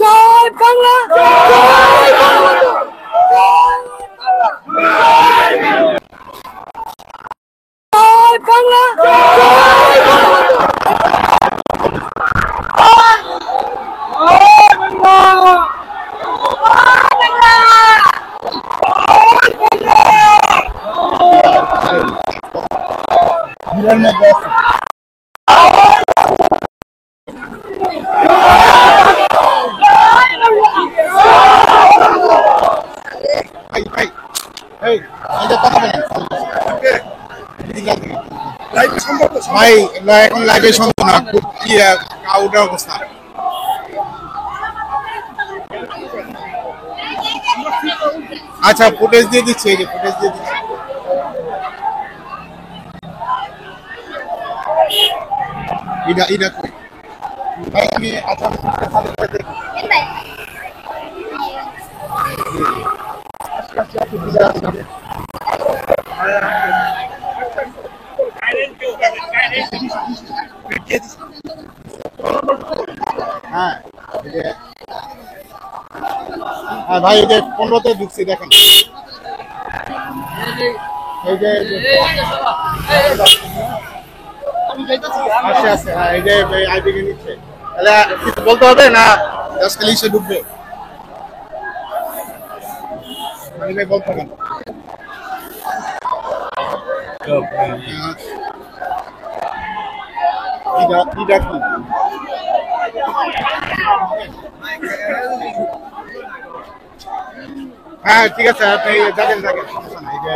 জয় বাংলা, জয় বঙ্গবন্ধু, জয় বাংলা, জয় বঙ্গবন্ধু। ভাই এখন লাইভে সম্ভব না, খুব কাউডার অবস্থা। আচ্ছা ফুটেজ দিয়ে দিচ্ছি, এই যে ফুটেজ দিয়ে দিচ্ছি। এটা ভাই আমি আচ্ছা হ্যাঁ হ্যাঁ ভাই এই যে 15-তে ঢুকছি দেখেন, এই যে আচ্ছা আচ্ছা হ্যাঁ এই যে আইডিকে নিচ্ছে, তাহলে কিছু বলতে হবে না জাস্ট খালি সে ঢুকবে, মানে ভাই বলতে হবে না। হ্যাঁ ঠিক আছে আপনি যাবেন, এই যে